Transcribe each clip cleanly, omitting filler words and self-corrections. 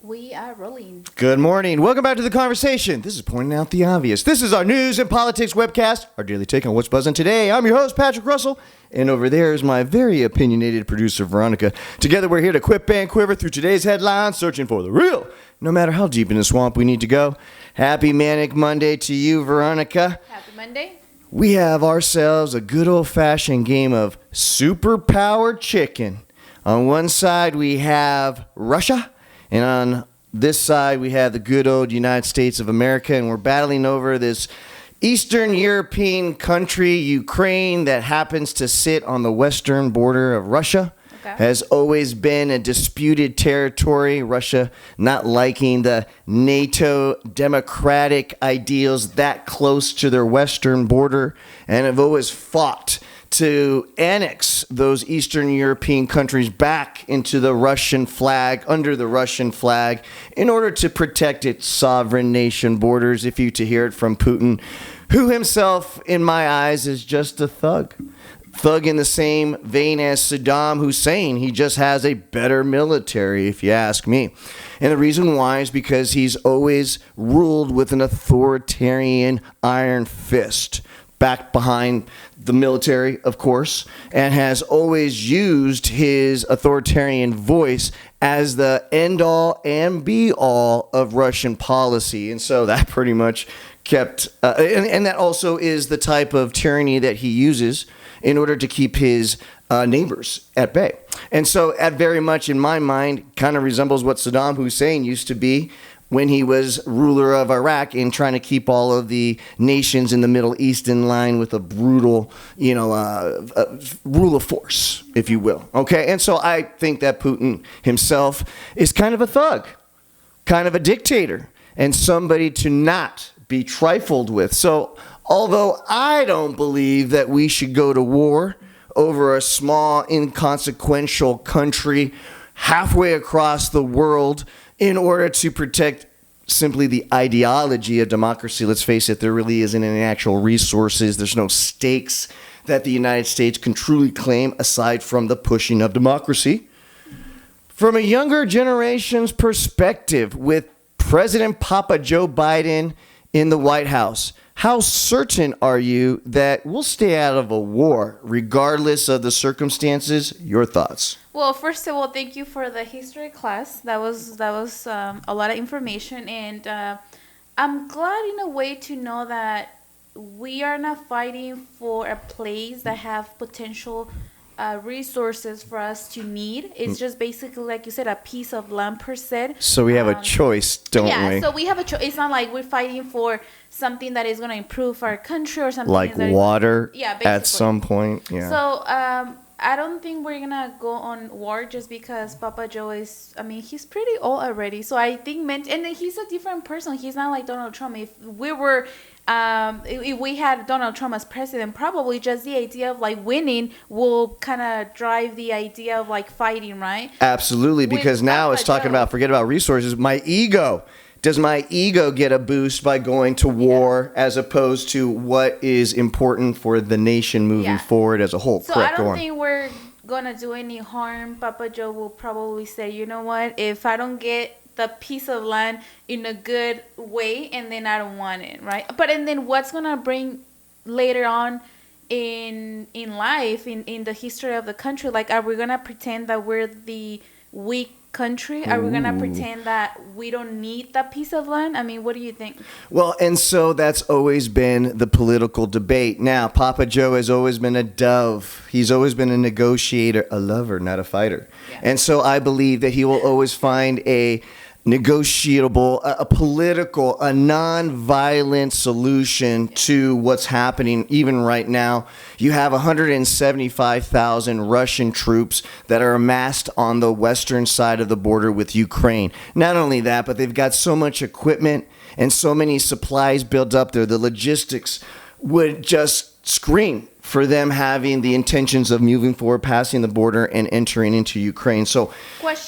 We are rolling. Good morning. Welcome back to the conversation. This is pointing out the obvious. This is our news and politics webcast, our daily take on what's buzzing today. I'm your host, Patrick Russell, and over there is my very opinionated producer, Veronica. Together, we're here to quip and quiver through today's headlines, searching for the real, no matter how deep in the swamp we need to go. Happy Manic Monday to you, Veronica. Happy Monday. We have ourselves a good old-fashioned game of superpowered chicken. On one side, we have Russia. And on this side, we have the good old United States of America, and we're battling over this Eastern European country, Ukraine, that happens to sit on the western border of Russia. Okay. Has always been a disputed territory, Russia not liking the NATO democratic ideals that close to their western border, and have always fought to annex those Eastern European countries back into the Russian flag, under the Russian flag, in order to protect its sovereign nation borders, if you to hear it from Putin, who himself, in my eyes, is just a thug. Thug in the same vein as Saddam Hussein. He just has a better military, if you ask me. And the reason why is because he's always ruled with an authoritarian iron fist, back behind the military, of course, and has always used his authoritarian voice as the end-all and be-all of Russian policy. And so that pretty much kept... and that also is the type of tyranny that he uses in order to keep his neighbors at bay. And so that very much, in my mind, kind of resembles what Saddam Hussein used to be when he was ruler of Iraq, in trying to keep all of the nations in the Middle East in line with a brutal, rule of force, if you will. Okay, and so I think that Putin himself is kind of a thug, kind of a dictator, and somebody to not be trifled with. So although I don't believe that we should go to war over a small, inconsequential country halfway across the world in order to protect simply the ideology of democracy. Let's face it, there really isn't any actual resources. There's no stakes that the United States can truly claim aside from the pushing of democracy. From a younger generation's perspective, with President Papa Joe Biden in the White House, how certain are you that we'll stay out of a war regardless of the circumstances? Your thoughts? Well, first of all, thank you for the history class. That was a lot of information, and I'm glad in a way to know that we are not fighting for a place that have potential resources for us to need. It's just basically, like you said, a piece of land per se. So we have a choice, don't we? Yeah, so we have a choice. It's not like we're fighting for something that is going to improve our country or something like water. Yeah, basically. At some point. Yeah. So I don't think we're gonna go on war just because Papa Joe is. I mean, he's pretty old already. So I think, and he's a different person. He's not like Donald Trump. If we had Donald Trump as president, probably just the idea of like winning will kind of drive the idea of like fighting, right? Absolutely, because now it's talking about, forget about resources, my ego. Does my ego get a boost by going to war as opposed to what is important for the nation moving forward as a whole? So I don't think we're going to do any harm. Papa Joe will probably say, you know what, if I don't get the piece of land in a good way, and then I don't want it, right? But and then what's going to bring later on in life, in the history of the country? Like, are we going to pretend that we're the weak country? Are we going to pretend that we don't need that piece of land? I mean, what do you think? Well, and so that's always been the political debate. Now, Papa Joe has always been a dove. He's always been a negotiator, a lover, not a fighter. Yeah. And so I believe that he will always find a negotiable, a political, a non-violent solution to what's happening even right now. You have 175,000 Russian troops that are amassed on the western side of the border with Ukraine. Not only that, but they've got so much equipment and so many supplies built up there. The logistics would just scream for them having the intentions of moving forward, passing the border, and entering into Ukraine. So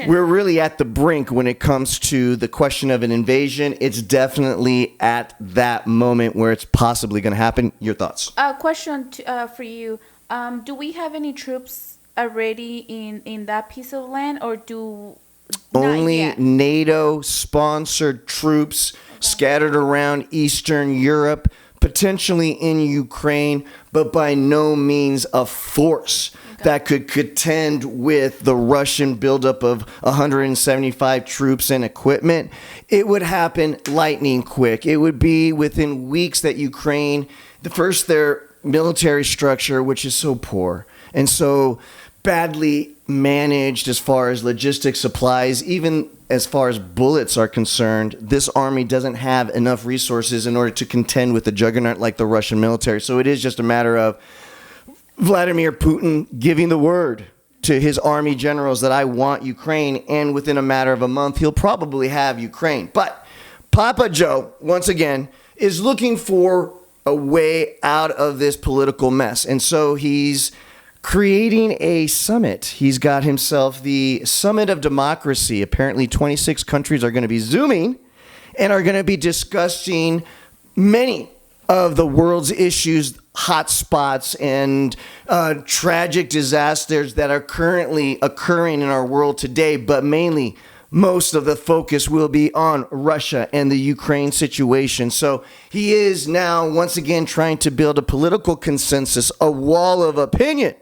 we're really at the brink when it comes to the question of an invasion. It's definitely at that moment where it's possibly going to happen. Your thoughts? Question for you. Do we have any troops already in that piece of land, or do Only yet. NATO-sponsored troops scattered around Eastern Europe, potentially in Ukraine, but by no means a force that could contend with the Russian buildup of 175 troops and equipment. It would happen lightning quick. It would be within weeks that Ukraine, their military structure, which is so poor and so badly managed as far as logistics, supplies, even as far as bullets are concerned, this army doesn't have enough resources in order to contend with the juggernaut like the Russian military. So it is just a matter of Vladimir Putin giving the word to his army generals that I want Ukraine, and within a matter of a month, he'll probably have Ukraine. But Papa Joe, once again, is looking for a way out of this political mess. And so he's creating a summit. He's got himself the Summit of Democracy. Apparently 26 countries are going to be Zooming and are going to be discussing many of the world's issues, hot spots, and tragic disasters that are currently occurring in our world today. But mainly, most of the focus will be on Russia and the Ukraine situation. So he is now once again trying to build a political consensus, a wall of opinion,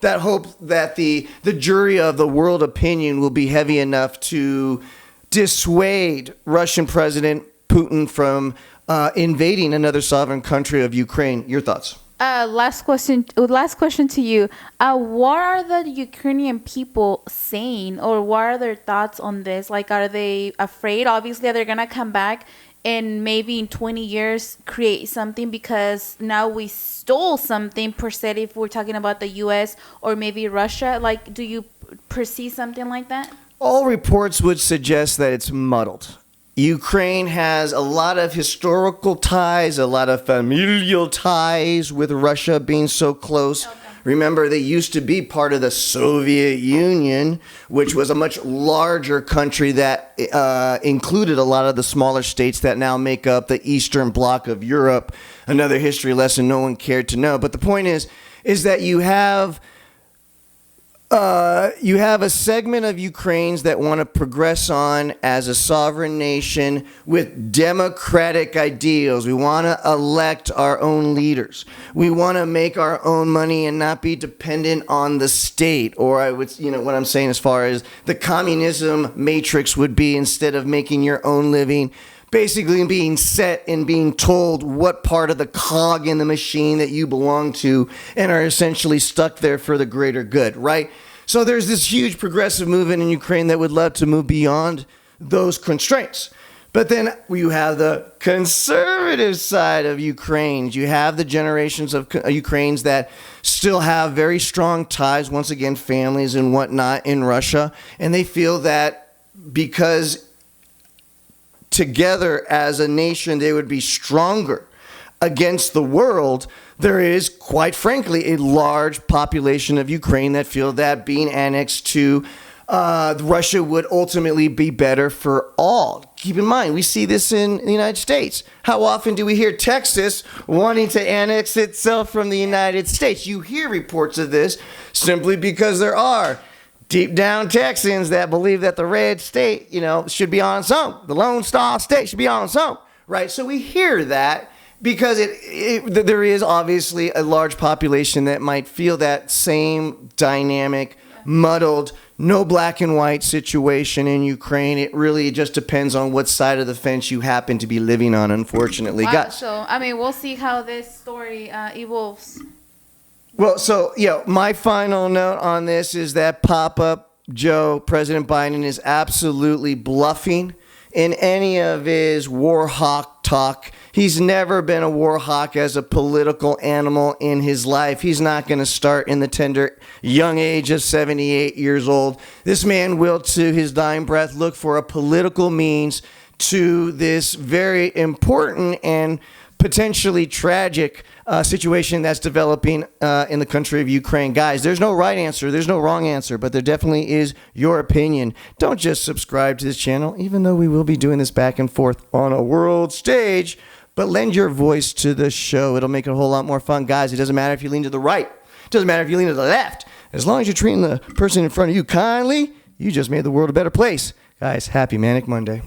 that hope that the jury of the world opinion will be heavy enough to dissuade Russian President Putin from invading another sovereign country of Ukraine. Your thoughts? Last question to you. What are the Ukrainian people saying, or what are their thoughts on this? Like, are they afraid? Obviously, they're going to come back and maybe in 20 years create something because now we stole something, per se, if we're talking about the U.S. or maybe Russia. Like, do you perceive something like that? All reports would suggest that it's muddled. Ukraine has a lot of historical ties, a lot of familial ties with Russia being so close. Okay. Remember, they used to be part of the Soviet Union, which was a much larger country that included a lot of the smaller states that now make up the Eastern Bloc of Europe. Another history lesson no one cared to know. But the point is that you have a segment of Ukrainians that want to progress on as a sovereign nation with democratic ideals. We want to elect our own leaders. We want to make our own money and not be dependent on the state. Or what I'm saying as far as the communism matrix would be, instead of making your own living, basically being set and being told what part of the cog in the machine that you belong to and are essentially stuck there for the greater good, right? So there's this huge progressive movement in Ukraine that would love to move beyond those constraints. But then you have the conservative side of Ukraine. You have the generations of Ukrainians that still have very strong ties, once again, families and whatnot in Russia. And they feel that because together as a nation, they would be stronger against the world. There is, quite frankly, a large population of Ukraine that feel that being annexed to Russia would ultimately be better for all. Keep in mind, we see this in the United States. How often do we hear Texas wanting to annex itself from the United States? You hear reports of this simply because there are deep down Texans that believe that the red state, should be on its own. The Lone Star State should be on its own, right? So we hear that because there is obviously a large population that might feel that same dynamic, muddled, no black and white situation in Ukraine. It really just depends on what side of the fence you happen to be living on, unfortunately. Wow, so, we'll see how this story evolves. Well, so, my final note on this is that Pop-Up Joe, President Biden, is absolutely bluffing in any of his war hawk talk. He's never been a war hawk as a political animal in his life. He's not going to start in the tender young age of 78 years old. This man will, to his dying breath, look for a political means to this very important and potentially tragic situation that's developing in the country of Ukraine. Guys, there's no right answer. There's no wrong answer, but there definitely is your opinion. Don't just subscribe to this channel, even though we will be doing this back and forth on a world stage, but lend your voice to the show. It'll make it a whole lot more fun. Guys, it doesn't matter if you lean to the right. It doesn't matter if you lean to the left. As long as you're treating the person in front of you kindly, you just made the world a better place. Guys, happy Manic Monday.